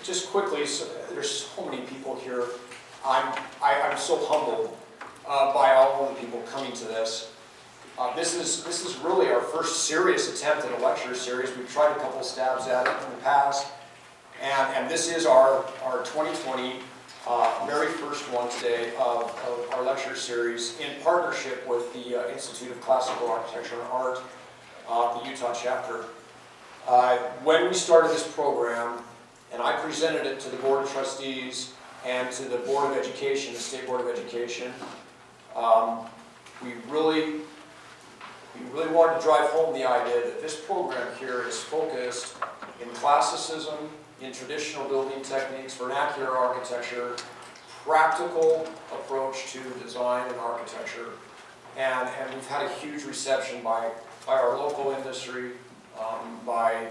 just quickly, there's so many people here. I'm so humbled by all of the people coming to this. This is really our first serious attempt at a lecture series. We've tried a couple stabs at it in the past, and this is our 2020 very first one today of our lecture series in partnership with the Institute of Classical Architecture and Art, the Utah chapter. When we started this program, and I presented it to the Board of Trustees and to the Board of Education, the State Board of Education, we really wanted to drive home the idea that this program here is focused in classicism, in traditional building techniques, vernacular architecture, practical approach to design and architecture, and we've had a huge reception by our local industry, by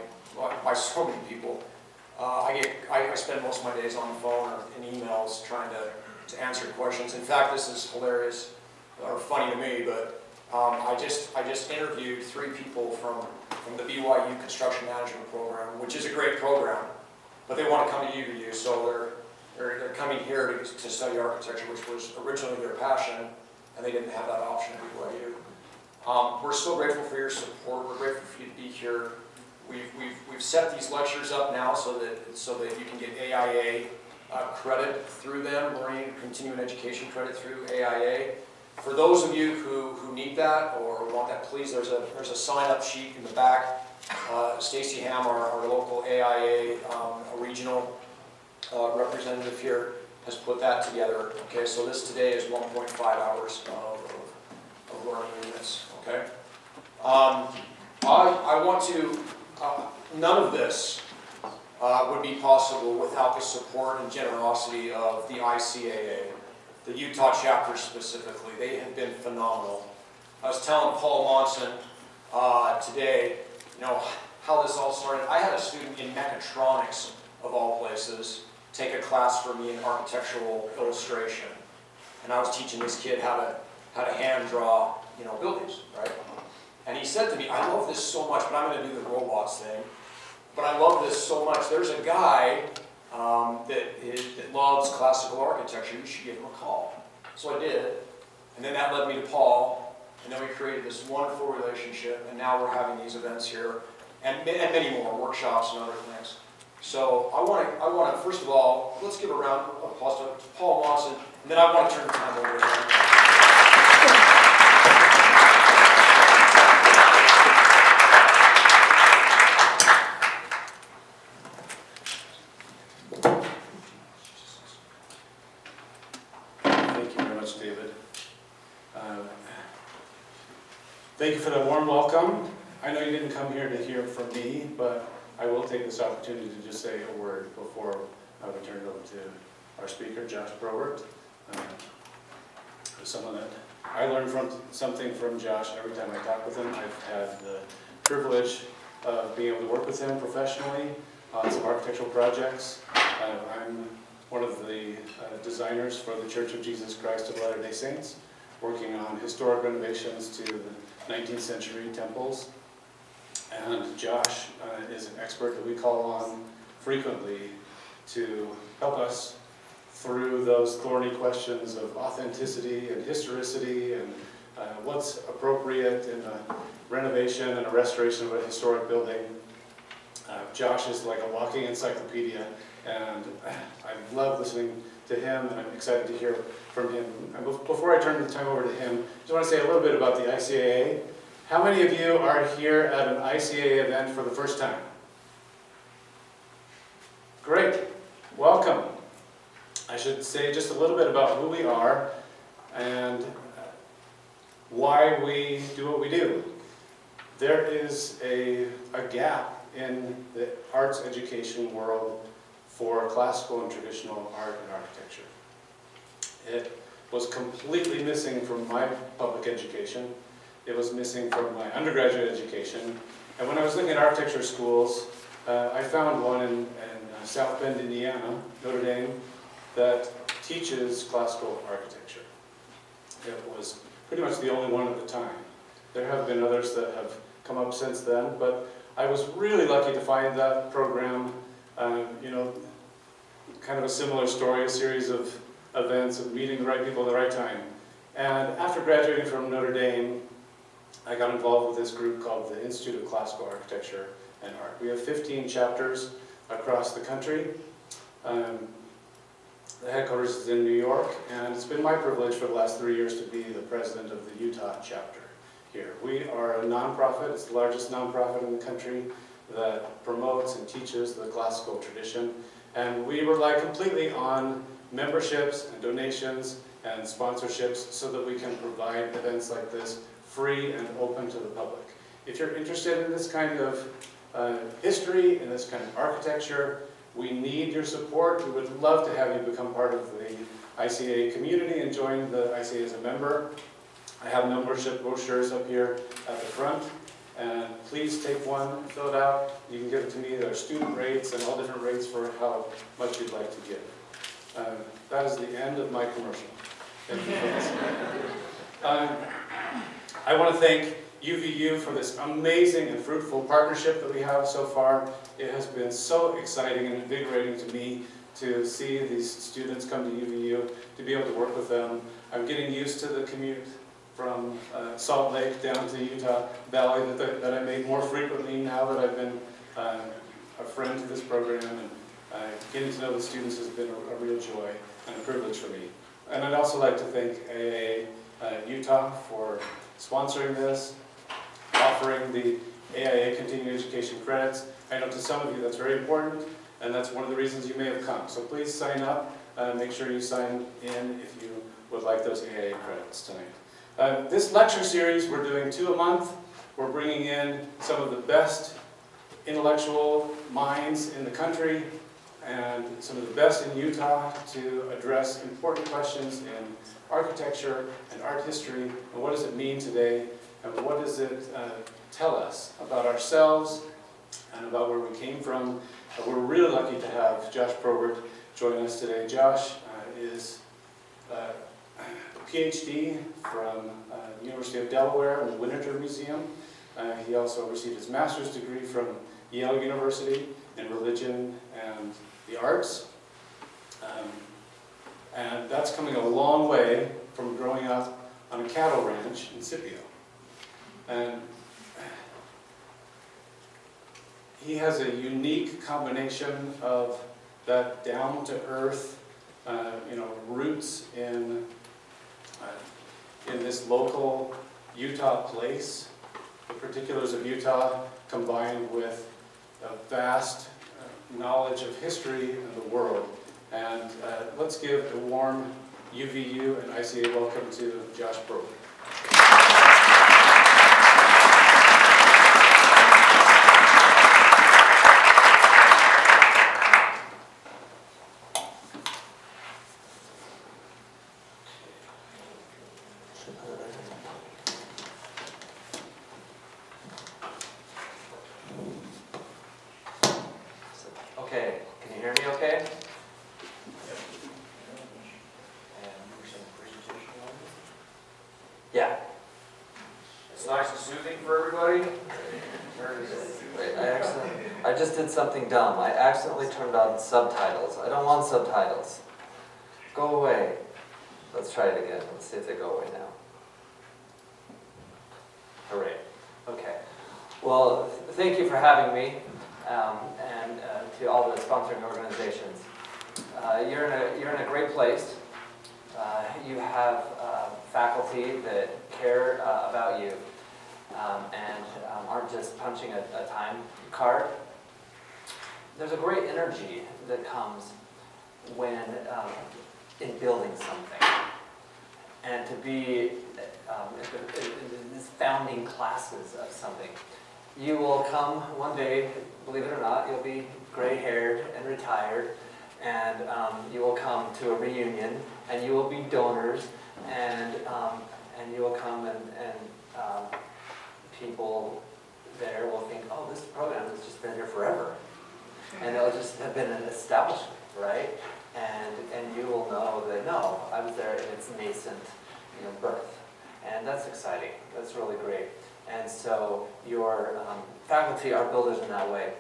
so many people. I spend most of my days on the phone or in emails trying to answer questions. In fact, this is hilarious or funny to me, but I just interviewed 3 people from the BYU Construction Management Program, which is a great program, but they want to come to UVU, so they're coming here to study architecture, which was originally their passion, and they didn't have that option at BYU. We're so grateful for your support. We're grateful for you to be here. We've set these lectures up now so that you can get AIA credit through them, learning continuing education credit through AIA. For those of you who need that or want that, please, there's a sign-up sheet in the back. Stacy Ham, our local AIA regional representative here, has put that together. Okay, so this today is 1.5 hours of learning units. Okay, I want to. None of this would be possible without the support and generosity of the ICAA, the Utah chapter specifically. They have been phenomenal. I was telling Paul Monson today, how this all started. I had a student in mechatronics, of all places, take a class for me in architectural illustration, and I was teaching this kid how to hand draw, buildings, right? And he said to me, "I love this so much, but I'm going to do the robots thing. But I love this so much. There's a guy that loves classical architecture. You should give him a call." So I did, and then that led me to Paul, and then we created this wonderful relationship, and now we're having these events here, and many more workshops and other things. So I want to first of all, let's give a round of applause to Paul Monson, and then I want to turn the time over to him. Thank you for the warm welcome. I know you didn't come here to hear from me, but I will take this opportunity to just say a word before I would turn it over to our speaker, Josh Probert. Someone that I learn something from Josh every time I talk with him. I've had the privilege of being able to work with him professionally on some architectural projects. I'm one of the designers for the Church of Jesus Christ of Latter-day Saints, working on historic renovations to the 19th-century temples. And Josh is an expert that we call on frequently to help us through those thorny questions of authenticity and historicity and what's appropriate in a renovation and a restoration of a historic building. Josh is like a walking encyclopedia, and I love listening to him, and I'm excited to hear from him. And before I turn the time over to him, I just want to say a little bit about the ICAA. How many of you are here at an ICAA event for the first time? Great, welcome. I should say just a little bit about who we are and why we do what we do. There is a gap in the arts education world for classical and traditional art and architecture. It was completely missing from my public education. It was missing from my undergraduate education. And when I was looking at architecture schools, I found one in South Bend, Indiana, Notre Dame, that teaches classical architecture. It was pretty much the only one at the time. There have been others that have come up since then, but I was really lucky to find that program. kind of a similar story, a series of events of meeting the right people at the right time. And after graduating from Notre Dame, I got involved with this group called the Institute of Classical Architecture and Art. We have 15 chapters across the country. The headquarters is in New York, and it's been my privilege for the last 3 years to be the president of the Utah chapter here. We are a nonprofit. It's the largest nonprofit in the country that promotes and teaches the classical tradition. And we rely completely on memberships and donations and sponsorships so that we can provide events like this free and open to the public. If you're interested in this kind of history and this kind of architecture, we need your support. We would love to have you become part of the ICA community and join the ICA as a member. I have membership brochures up here at the front, and please take one and fill it out. You can give it to me. There are student rates and all different rates for how much you'd like to give. That is the end of my commercial. Thank you for listening. I want to thank UVU for this amazing and fruitful partnership that we have so far. It has been so exciting and invigorating to me to see these students come to UVU, to be able to work with them. I'm getting used to the commute from Salt Lake down to Utah Valley that I make more frequently now that I've been a friend to this program, and getting to know the students has been a real joy and a privilege for me. And I'd also like to thank AIA Utah for sponsoring this, offering the AIA Continuing Education credits. I know to some of you that's very important, and that's one of the reasons you may have come. So please sign up, make sure you sign in if you would like those AIA credits tonight. This lecture series, we're doing 2 a month. We're bringing in some of the best intellectual minds in the country and some of the best in Utah to address important questions in architecture and art history, and what does it mean today, and what does it tell us about ourselves and about where we came from. We're really lucky to have Josh Probert join us today. Josh is a PhD from the University of Delaware in the Winterthur Museum. He also received his master's degree from Yale University in religion and the arts. And that's coming a long way from growing up on a cattle ranch in Scipio. And he has a unique combination of that down-to-earth, roots in this local Utah place, the particulars of Utah combined with a vast knowledge of history and the world. And let's give a warm UVU and ICA welcome to Josh Probert. Okay, can you hear me okay? Yeah. It's nice and soothing for everybody. Wait, I just did something dumb. I accidentally turned on subtitles. I don't want subtitles. Go away. Let's try it again. Let's see if they go away now. Hooray. Okay. Well, thank you for having me, and to all the sponsoring organizations. You're in a great place. You have faculty that care about you and aren't just punching a time card. There's a great energy that comes when in building something, and to be in these founding classes of something. You will come one day, believe it or not, you'll be gray-haired and retired, and you will come to a reunion, and you will be donors, and you will come and people there will think, oh, this program has just been here forever, and it'll just have been an establishment, right? And you will know that no, I was there in its nascent, birth, and that's exciting. That's really great. And so your faculty are builders in that way.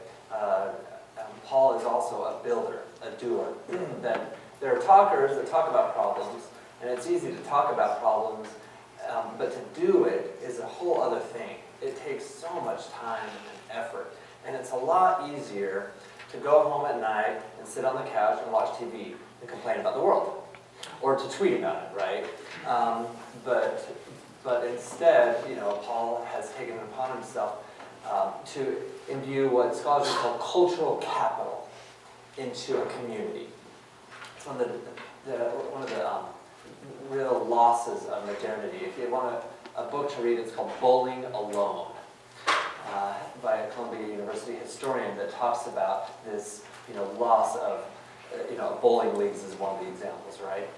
Paul is also a builder, a doer. That there are talkers that talk about problems, and it's easy to talk about problems, but to do it is a whole other thing. It takes so much time and effort, and it's a lot easier to go home at night and sit on the couch and watch TV and complain about the world, or to tweet about it, right? But instead, Paul has taken it upon himself to imbue what scholars call cultural capital into a community. It's one of the real losses of modernity. If you want a book to read, it's called Bowling Alone, by a Columbia University historian that talks about this, loss of, bowling leagues is one of the examples, right?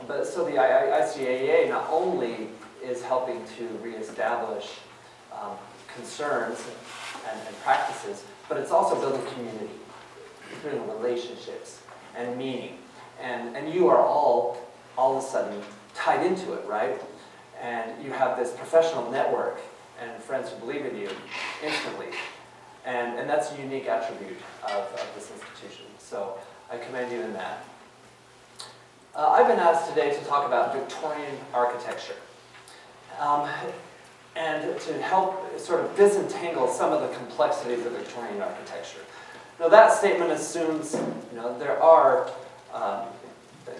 But so the ICAA not only is helping to reestablish concerns and practices, but it's also building community, building relationships and meaning. And you are all of a sudden tied into it, right? And you have this professional network and friends who believe in you instantly. And that's a unique attribute of this institution. So I commend you in that. I've been asked today to talk about Victorian architecture. And to help sort of disentangle some of the complexities of Victorian architecture. Now that statement assumes, there are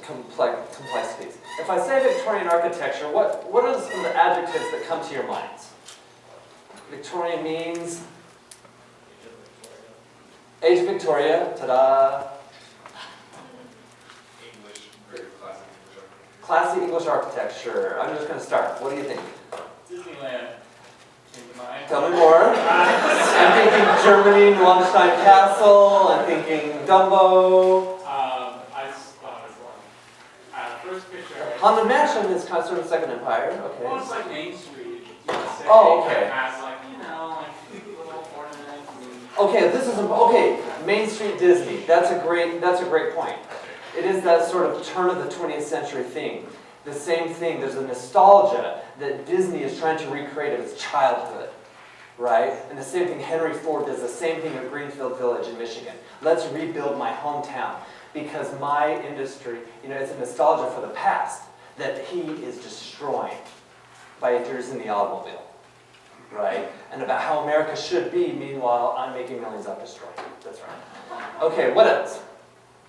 complexities. If I say Victorian architecture, what are some of the adjectives that come to your minds? Victorian means Age of Victoria, ta-da. English, very classic English architecture. Classy English architecture. I'm just going to start. What do you think? Disneyland came to mind. Tell me more. I'm thinking Germany, Neuschwanstein Castle. I'm thinking Dumbo. I just thought it was one. First picture. Haunted Mansion is kind of sort of Second Empire. Okay. Well, it's like Main Street. Oh, okay. It has like, little ornaments. Okay, Main Street Disney. That's a great point. It is that sort of turn of the 20th century thing. The same thing, there's a nostalgia that Disney is trying to recreate of its childhood, right? And the same thing, Henry Ford does the same thing at Greenfield Village in Michigan. Let's rebuild my hometown because my industry, it's a nostalgia for the past that he is destroying by introducing the automobile, right? And about how America should be, meanwhile, I'm making millions off destroying it. That's right. Okay, what else?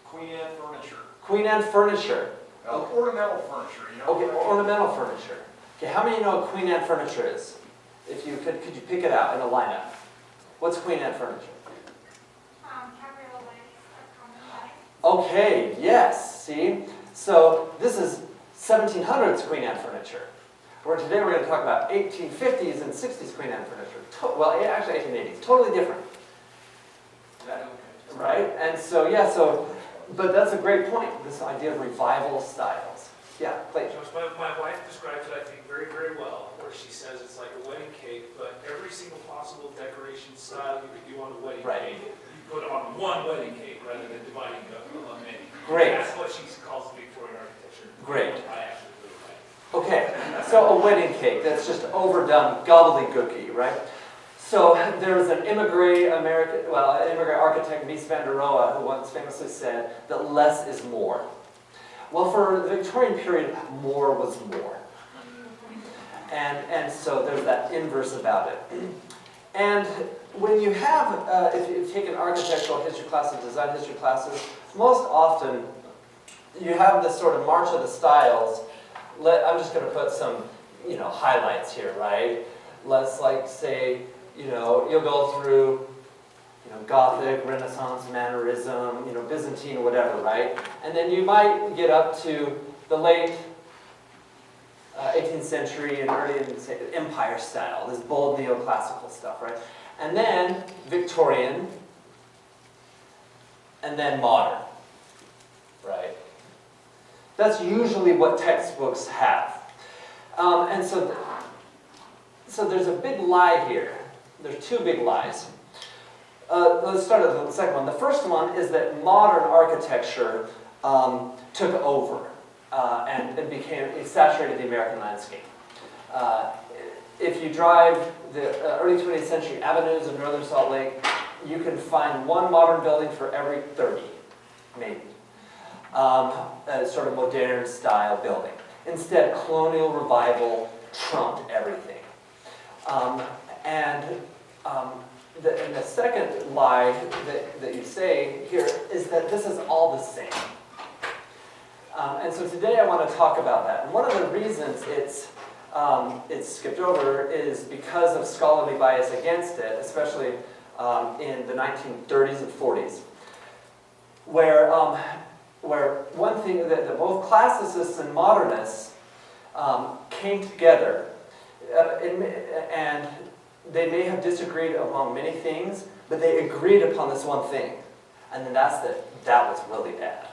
Queen Anne furniture. Queen Anne furniture. Ornamental furniture, Okay, ornamental furniture. Okay, how many know what Queen Anne furniture is? If you could you pick it out in a lineup? What's Queen Anne furniture? Okay, yes, see? So this is 1700s Queen Anne furniture. Where today we're going to talk about 1850s and 60s Queen Anne furniture. Well, actually 1880s. Totally different. Right? And so, but that's a great point, this idea of revival styles. Yeah, please. My wife describes it, I think, very, very well, where she says it's like a wedding cake, but every single possible decoration style you could do on a wedding cake, you put on one wedding cake rather than dividing up among many. Great. That's what she calls Victorian architecture. Great. I actually really like it. Okay, so a wedding cake, that's just overdone gobbledygooky, right? So there was an immigrant architect, Mies van der Rohe, who once famously said that less is more. Well, for the Victorian period, more was more. And so there's that inverse about it. And when you have, if you've taken architectural history classes, design history classes, most often you have this sort of march of the styles. I'm just going to put some, highlights here, right? Let's say, you'll go through, Gothic, Renaissance, Mannerism, Byzantine, whatever, right? And then you might get up to the late 18th century and early Empire style, this bold neoclassical stuff, right? And then Victorian, and then modern, right? That's usually what textbooks have. And so there's a big lie here. There's two big lies. Let's start with the second one. The first one is that modern architecture took over and it saturated the American landscape. If you drive the early 20th century avenues of northern Salt Lake, you can find one modern building for every 30. maybe. A sort of modern style building. Instead, colonial revival trumped everything. And the second lie that you say here is that this is all the same. And so today I want to talk about that. And one of the reasons it's skipped over is because of scholarly bias against it, especially in the 1930s and 40s, where one thing that both classicists and modernists came together, and they may have disagreed among many things, but they agreed upon this one thing, and then that was really bad.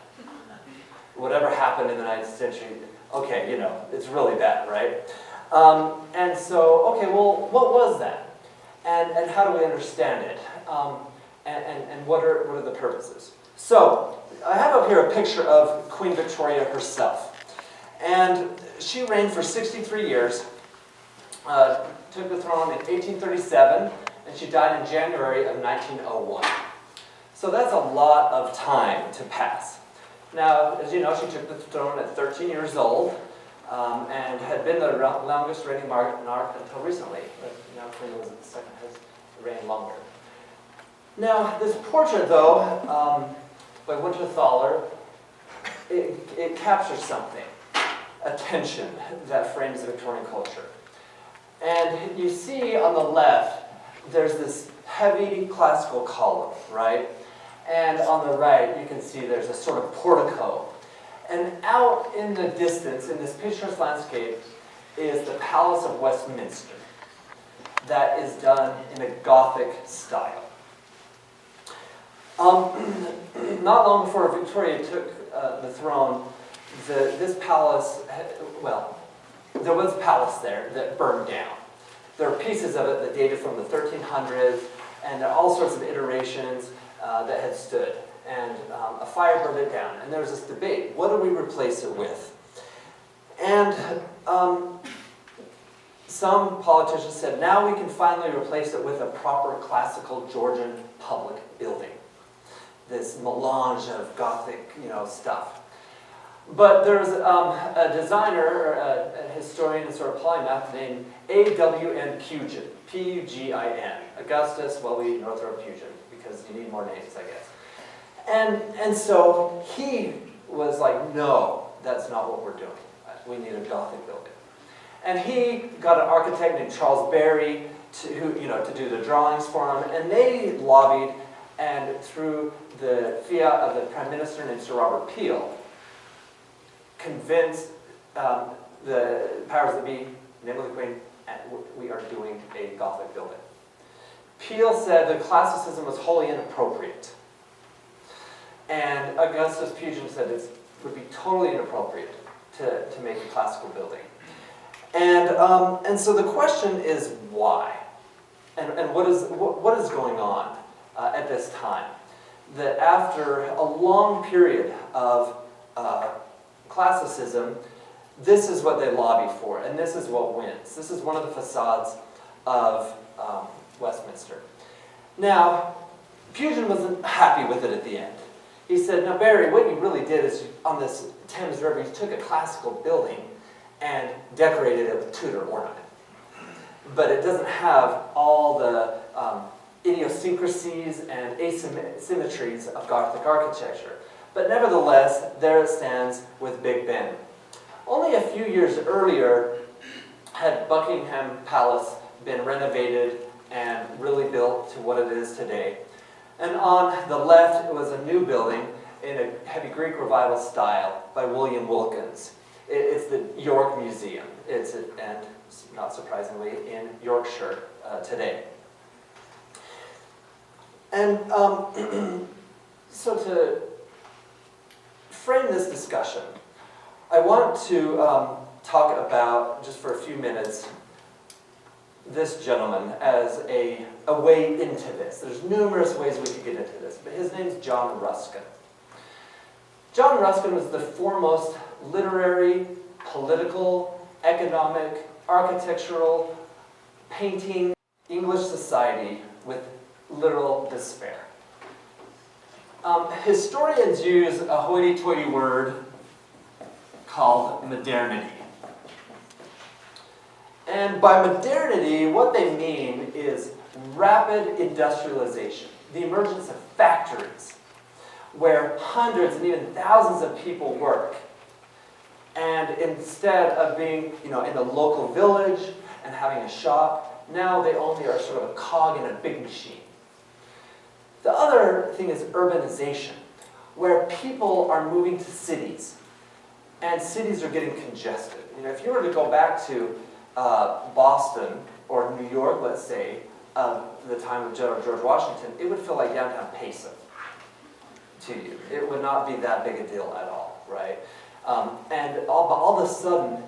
Whatever happened in the 19th century, okay, it's really bad, right? And so, okay, well, what was that? And how do we understand it? And what are the purposes? So, I have up here a picture of Queen Victoria herself. And she reigned for 63 years, took the throne in 1837, and she died in January of 1901. So that's a lot of time to pass. Now, as you know, she took the throne at 13 years old, and had been the longest reigning monarch until recently. But now Queen Elizabeth II has reigned longer. Now, this portrait, though, by Winterthaler, it captures something, a tension that frames Victorian culture. And you see on the left, there's this heavy classical column, right? And on the right, you can see there's a sort of portico. And out in the distance, in this picturesque landscape, is the Palace of Westminster that is done in a Gothic style. Not long before Victoria took the throne, this palace, there was a palace there that burned down. There are pieces of it that dated from the 1300s, and there are all sorts of iterations that had stood. And a fire burned it down. And there was this debate, what do we replace it with? And some politicians said, now we can finally replace it with a proper classical Georgian public building. This melange of Gothic, stuff. But there's a designer, a historian, and sort of polymath named A.W.N. Pugin, P-U-G-I-N. Augustus, Northrop Pugin, because you need more names, I guess. And so he was like, no, that's not what we're doing. We need a Gothic building. And he got an architect named Charles Barry to do the drawings for him, and they lobbied, and through the fiat of the Prime Minister named Sir Robert Peel, convinced the powers that be, namely the Queen, and we are doing a Gothic building. Peel said that classicism was wholly inappropriate. And Augustus Pugin said it would be totally inappropriate to make a classical building. And so the question is why? And what is going on at this time? That after a long period of classicism, this is what they lobby for, and this is what wins. This is one of the facades of Westminster. Now, Pugin wasn't happy with it at the end. He said, now Barry, what you really did is, on this Thames River, you took a classical building and decorated it with Tudor ornament. But it doesn't have all the idiosyncrasies and asymmetries of Gothic architecture. But nevertheless, there it stands with Big Ben. Only a few years earlier had Buckingham Palace been renovated and really built to what it is today. And on the left, it was a new building in a heavy Greek revival style by William Wilkins. It's the York Museum. And not surprisingly, in Yorkshire today. And so to frame this discussion, I want to talk about, just for a few minutes, this gentleman as a way into this. There's numerous ways we could get into this, but his name's John Ruskin. John Ruskin was the foremost literary, political, economic, architectural, painting English society with literal despair. Historians use a hoity-toity word called modernity. And by modernity, what they mean is rapid industrialization, the emergence of factories, where hundreds and even thousands of people work. And instead of being, in a local village and having a shop, now they only are sort of a cog in a big machine. The other thing is urbanization, where people are moving to cities, and cities are getting congested. If you were to go back to Boston or New York, let's say, the time of General George Washington, it would feel like downtown Payson to you. It would not be that big a deal at all, right? And all of a sudden,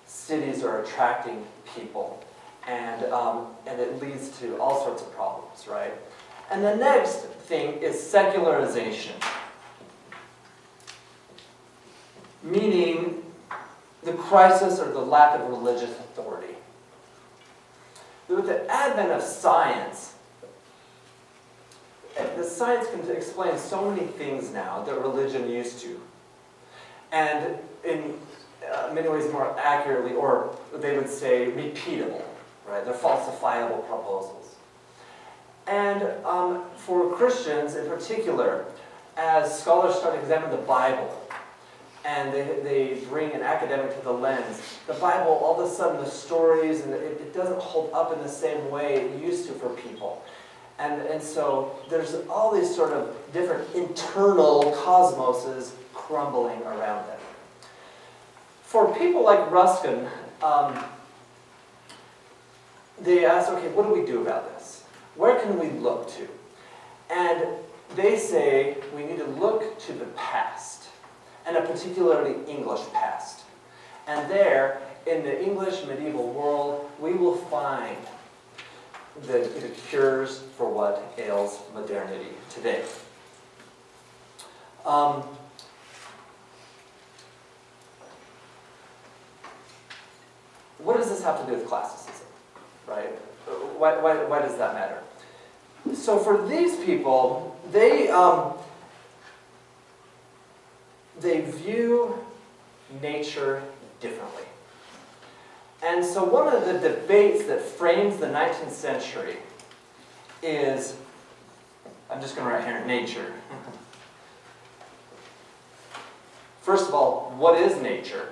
cities are attracting people, and it leads to all sorts of problems, right? And the next thing is secularization, meaning the crisis or the lack of religious authority. With the advent of science, the science can explain so many things now that religion used to. And in many ways more accurately, or they would say repeatable, right? They're falsifiable proposals. And for Christians in particular, as scholars start to examine the Bible, and they bring an academic to the lens, the Bible, all of a sudden the stories, and it doesn't hold up in the same way it used to for people. And so there's all these sort of different internal cosmoses crumbling around them. For people like Ruskin, they ask, okay, what do we do about this? Where can we look to? And they say we need to look to the past, and a particularly English past. And there, in the English medieval world, we will find the cures for what ails modernity today. What does this have to do with classicism, right? Why does that matter? So for these people, they view nature differently. And so one of the debates that frames the 19th century is, I'm just going to write here, nature. First of all, what is nature?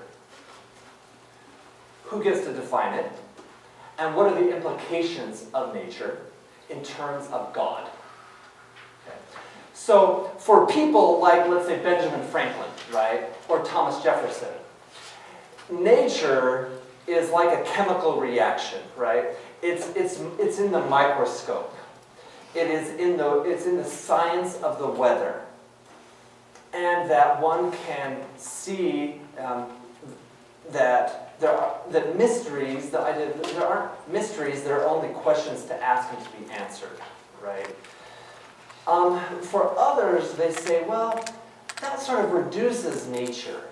Who gets to define it? And what are the implications of nature in terms of God? Okay. So for people like, let's say, Benjamin Franklin, right, or Thomas Jefferson, nature is like a chemical reaction, right? It's in the microscope. It's in the science of the weather, and that one can see that there aren't mysteries. There are only questions to ask and to be answered, right? For others, they say, well, that sort of reduces nature,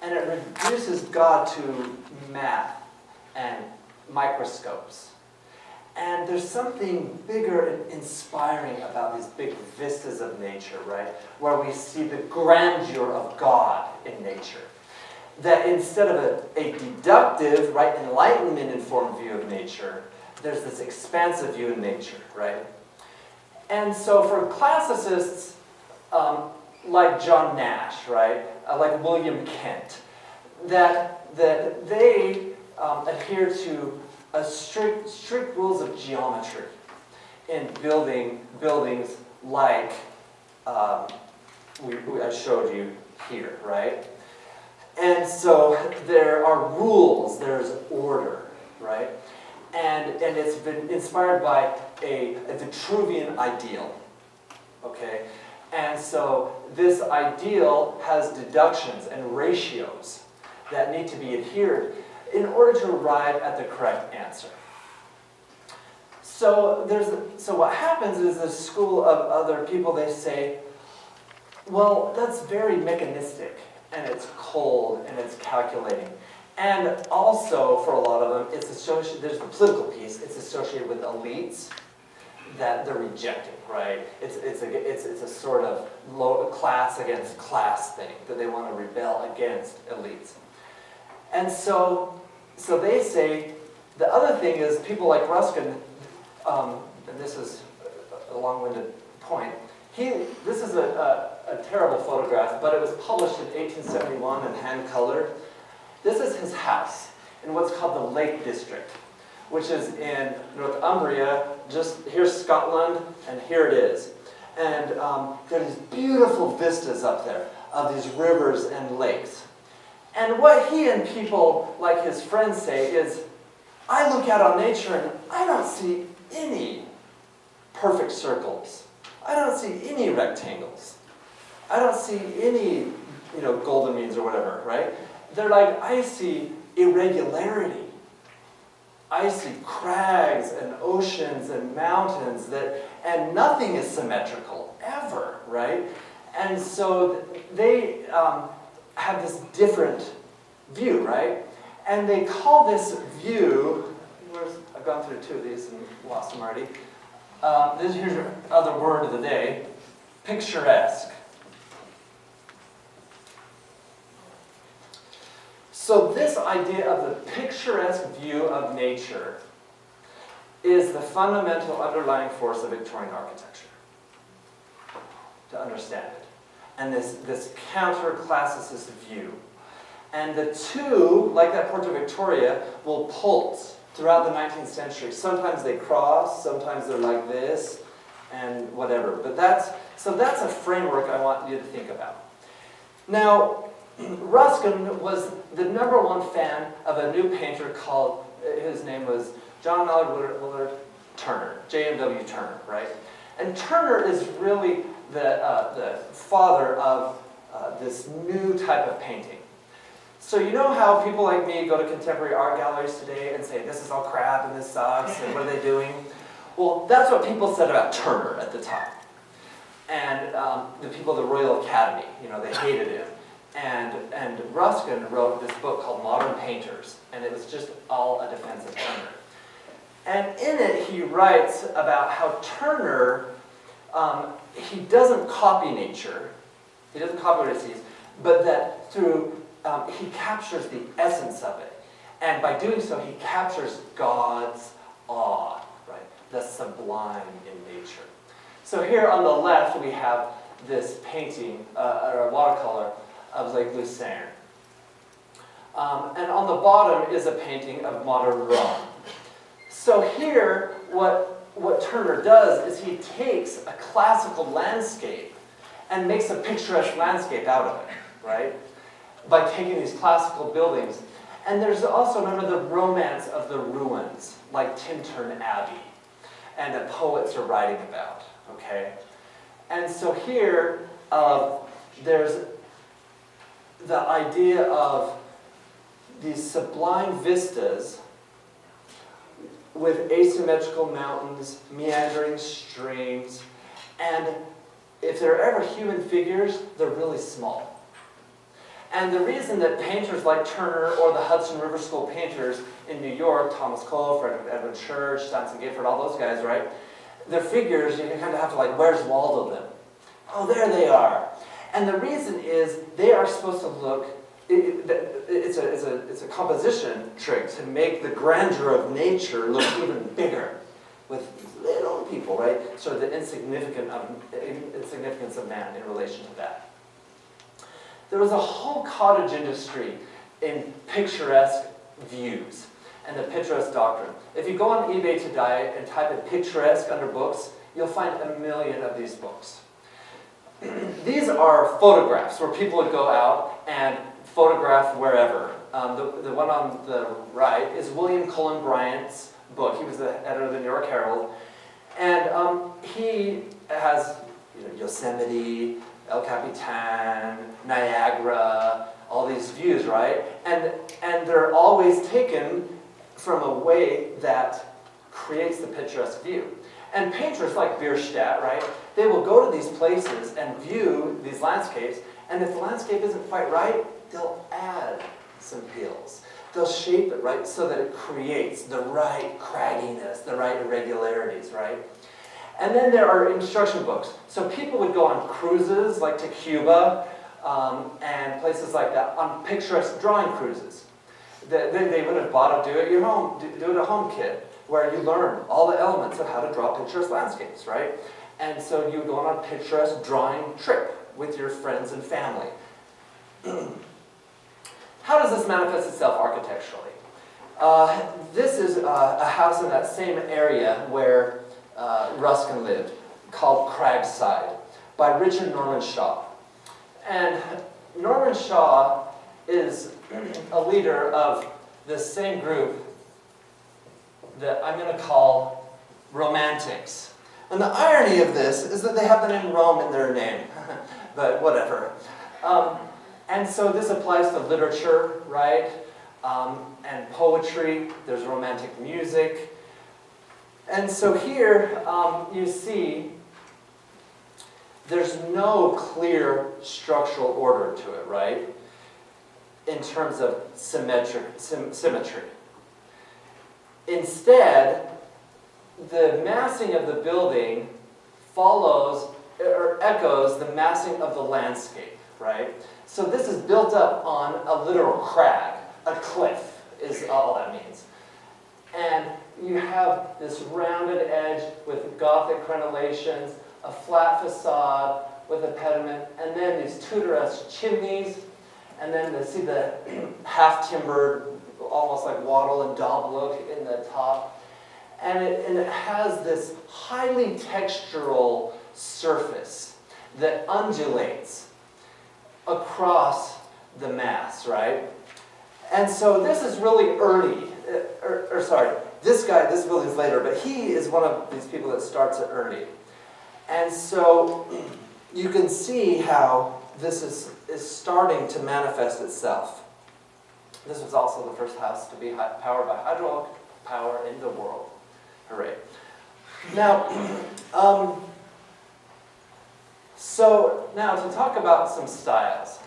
and it reduces God to math and microscopes. And there's something bigger and inspiring about these big vistas of nature, right? Where we see the grandeur of God in nature. That instead of a deductive, right, enlightenment-informed view of nature, there's this expansive view of nature, right? And so for classicists like John Nash, right, like William Kent, that they adhere to a strict rules of geometry in buildings like I showed you here, right? And so there are rules, there's order, right? And it's been inspired by a Vitruvian ideal, okay? And so this ideal has deductions and ratios that need to be adhered in order to arrive at the correct answer. So what happens is this school of other people, they say, well, that's very mechanistic, and it's cold, and it's calculating. And also, for a lot of them, it's associated, there's the political piece, it's associated with elites that they're rejecting, right? It's a sort of low class against class thing that they want to rebel against elites. And so they say, the other thing is people like Ruskin, and this is a long-winded point, this is a terrible photograph, but it was published in 1871 and hand-colored. This is his house in what's called the Lake District, which is in Northumbria. Just here's Scotland, and here it is. And there are these beautiful vistas up there of these rivers and lakes. And what he and people like his friends say is, I look out on nature and I don't see any perfect circles. I don't see any rectangles. I don't see any, golden means or whatever, right? They're like, I see irregularity. I see crags and oceans and mountains and nothing is symmetrical, ever, right? And so they have this different view, right? And they call this view, I've gone through 2 of these and lost them already. Here's your other word of the day, picturesque. So this idea of the picturesque view of nature is the fundamental underlying force of Victorian architecture, to understand it. And this counter-classicist view. And the two, like that portrait of Victoria, will pulse throughout the 19th century. Sometimes they cross, sometimes they're like this, and whatever. But that's a framework I want you to think about. Now, Ruskin was the #1 fan of a new painter called, his name was John Willard Turner, JMW Turner, right? And Turner is really the father of this new type of painting. So you know how people like me go to contemporary art galleries today and say, this is all crap and this sucks and what are they doing? Well, that's what people said about Turner at the time. And the people of the Royal Academy, they hated him. And Ruskin wrote this book called Modern Painters, and it was just all a defense of Turner. And in it, he writes about how Turner, he doesn't copy nature, he doesn't copy what he sees, but that through, he captures the essence of it. And by doing so, he captures God's awe, right? The sublime in nature. So here on the left, we have this painting, or a watercolor, of Lake Lucerne. And on the bottom is a painting of modern Rome. So here, what Turner does is he takes a classical landscape and makes a picturesque landscape out of it, right? By taking these classical buildings. And there's also, remember, the romance of the ruins, like Tintern Abbey, and that poets are writing about, okay? And so here, there's the idea of these sublime vistas with asymmetrical mountains, meandering streams, and if they're ever human figures, they're really small. And the reason that painters like Turner or the Hudson River School painters in New York, Thomas Cole, Frederick Edwin Church, Stanton Gifford, all those guys, right? Their figures, you kind of have to where's Waldo them? Oh, there they are. And the reason is they are supposed to look, it's a composition trick to make the grandeur of nature look even bigger with little people, right? Sort of the insignificance of man in relation to that. There was a whole cottage industry in picturesque views and the picturesque doctrine. If you go on eBay today and type in picturesque under books, you'll find 1 million of these books. These are photographs where people would go out and photograph wherever. The one on the right is William Cullen Bryant's book. He was the editor of the New York Herald. And he has Yosemite, El Capitan, Niagara, all these views, right? And they're always taken from a way that creates the picturesque view. And painters like Bierstadt, right, they will go to these places and view these landscapes, and if the landscape isn't quite right, they'll add some hills. They'll shape it, right, so that it creates the right cragginess, the right irregularities, right? And then there are instruction books. So people would go on cruises, like to Cuba, and places like that, on picturesque drawing cruises. They would have bought a do-it-at-home kit, where you learn all the elements of how to draw picturesque landscapes, right? And so you would go on a picturesque drawing trip with your friends and family. How does this manifest itself architecturally? This is a house in that same area where Ruskin lived, called Cragside, by Richard Norman Shaw. And Norman Shaw is a leader of this same group that I'm going to call Romantics. And the irony of this is that they have the name Rome in their name, but whatever. And so this applies to literature, right? And poetry. There's romantic music. And so here you see there's no clear structural order to it, right? In terms of symmetry. Instead, the massing of the building follows or echoes the massing of the landscape, right? So this is built up on a literal crag, a cliff is all that means. And you have this rounded edge with Gothic crenellations, a flat facade with a pediment, and then these Tudoresque chimneys, and then see the half-timbered, almost like wattle and daub look in the top. And it has this highly textural surface that undulates across the mass, right? And so this is really early, this building's later, but he is one of these people that starts it early. And so you can see how this is starting to manifest itself. This was also the first house to be powered by hydraulic power in the world. Hooray. Now, so now to talk about some styles.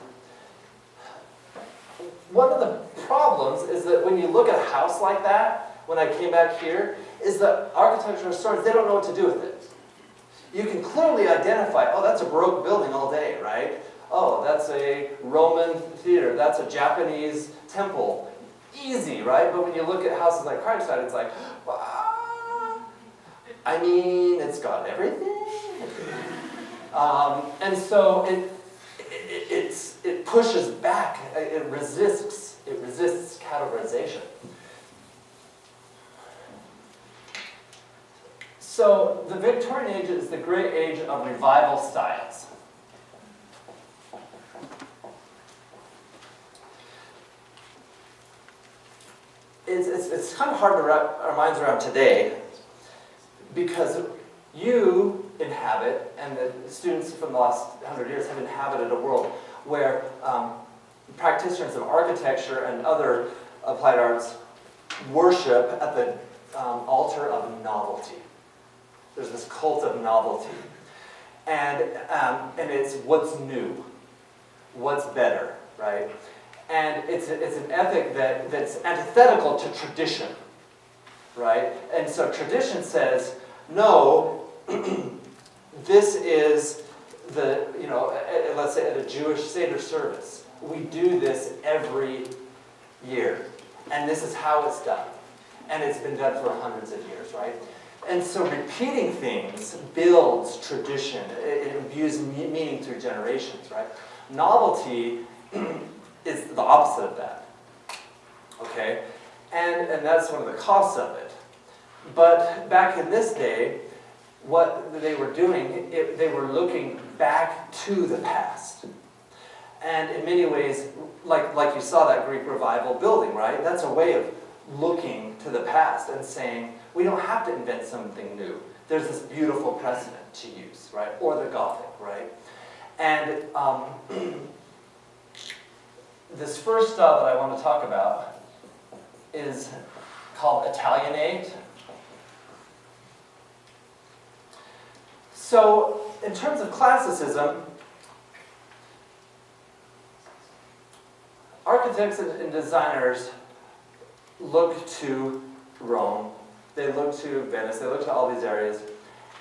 One of the problems is that when you look at a house like that, when I came back here, is that architectural historians, they don't know what to do with it. You can clearly identify, oh, that's a Baroque building all day, right? Oh, that's a Roman theater, that's a Japanese temple. Easy, right? But when you look at houses like Cragside, it's like, wow. I mean, it's got everything. And so it pushes back, it resists categorization. So the Victorian age is the great age of revival styles. It's kind of hard to wrap our minds around today because you inhabit, and the students from the last 100 years have inhabited a world where practitioners of architecture and other applied arts worship at the altar of novelty. There's this cult of novelty. And it's what's new, what's better, right? And it's an ethic that's antithetical to tradition, right? And so tradition says, no, this is let's say at a Jewish Seder service, we do this every year. And this is how it's done. And it's been done for hundreds of years, right? And so repeating things builds tradition. It imbues meaning through generations, right? Novelty is the opposite of that, okay? And that's one of the costs of it. But back in this day, what they were doing, they were looking back to the past. And in many ways, like you saw that Greek revival building, right? That's a way of looking to the past and saying, we don't have to invent something new. There's this beautiful precedent to use, right? Or the Gothic, right? And this first style that I want to talk about is called Italianate. So, in terms of classicism, architects and designers look to Rome, they look to Venice, they look to all these areas,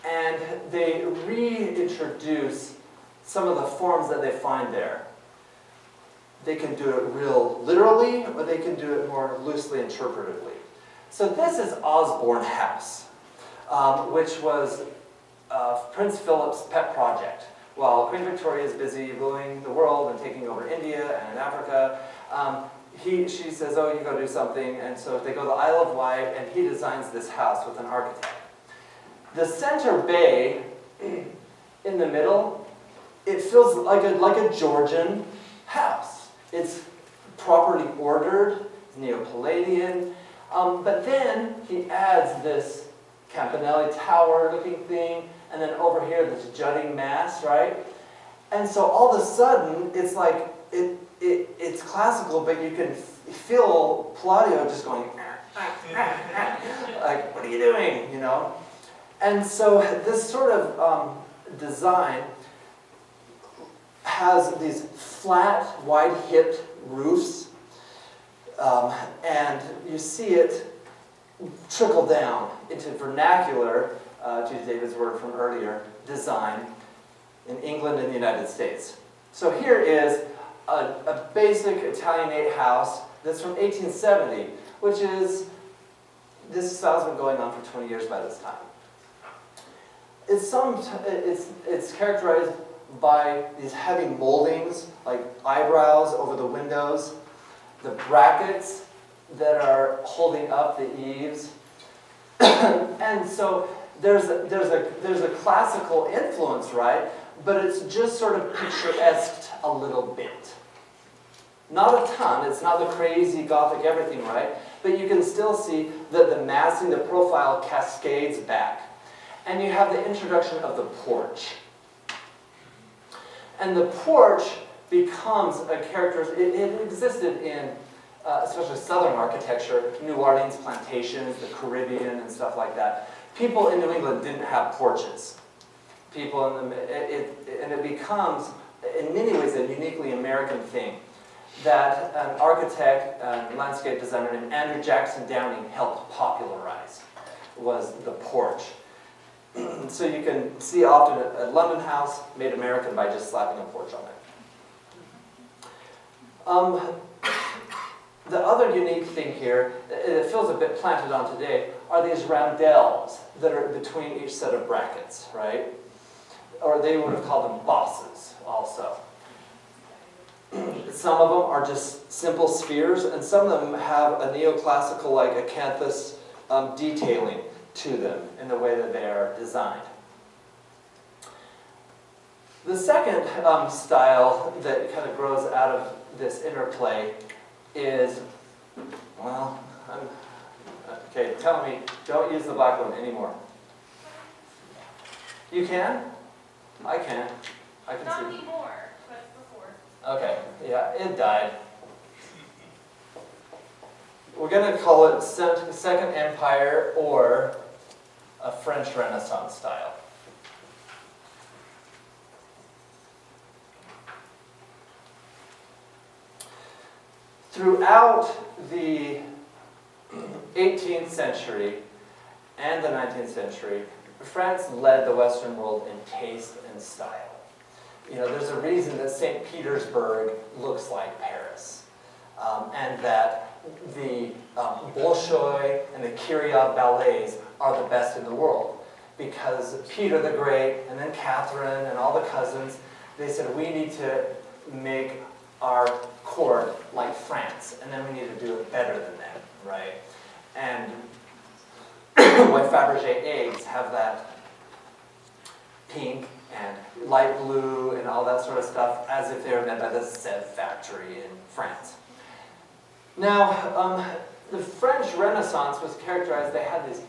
and they reintroduce some of the forms that they find there. They can do it real literally, or they can do it more loosely interpretively. So this is Osborne House, which was Prince Philip's pet project. While Queen Victoria is busy ruling the world and taking over India and Africa, she says, oh, you go do something, and so they go to the Isle of Wight, and he designs this house with an architect. The center bay, in the middle, it feels like a Georgian house. It's properly ordered, it's Neo-Palladian, but then he adds this Campanelli Tower looking thing, and then over here this jutting mass, right? And so all of a sudden, it's like, it's classical, but you can feel Palladio just going, like, what are you doing, you know? And so this sort of design has these flat, wide-hipped roofs, and you see it trickle down into vernacular, to use David's word from earlier, design in England and the United States. So here is a basic Italianate house that's from 1870, which is, this style's been going on for 20 years by this time. It's characterized by these heavy moldings, like eyebrows over the windows, the brackets that are holding up the eaves. And so there's a classical influence, right? But it's just sort of picturesque a little bit. Not a ton, it's not the crazy Gothic everything, right? But you can still see that the massing, the profile cascades back. And you have the introduction of the porch. And the porch becomes a character, it existed in especially Southern architecture, New Orleans plantations, the Caribbean and stuff like that. People in New England didn't have porches. And it becomes, in many ways, a uniquely American thing that an architect and landscape designer named Andrew Jackson Downing helped popularize, was the porch. So you can see often a London house made American by just slapping a porch on it. The other unique thing here, it feels a bit planted on today, are these roundels that are between each set of brackets, right? Or they would have called them bosses also. Some of them are just simple spheres, and some of them have a neoclassical, like acanthus detailing to them in the way that they are designed. The second style that kind of grows out of this interplay is, well, okay, tell me, don't use the black one anymore. You can? I can. I can Not see. anymore, but before. Okay, yeah, it died. We're going to call it Second Empire or a French Renaissance style. Throughout the 18th century and the 19th century, France led the Western world in taste and style. You know, there's a reason that St. Petersburg looks like Paris, and that the Bolshoi and the Kirov ballets are the best in the world, because Peter the Great and then Catherine and all the cousins, they said, we need to make our court like France, and then we need to do it better than them, right? And why Fabergé eggs have that pink and light blue and all that sort of stuff, as if they were made by the Sèvres factory in France. Now, the French Renaissance was characterized, they had these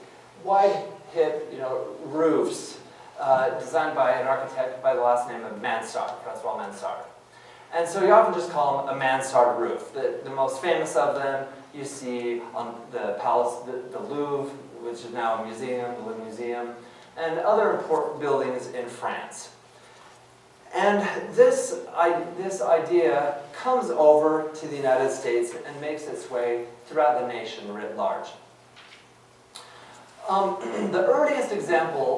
wide hip, roofs designed by an architect by the last name of Mansart, Francois Mansart. And so you often just call them a mansard roof. The most famous of them you see on the palace, the Louvre, which is now a museum, the Louvre Museum, and other important buildings in France. And this idea comes over to the United States and makes its way throughout the nation writ large. The earliest example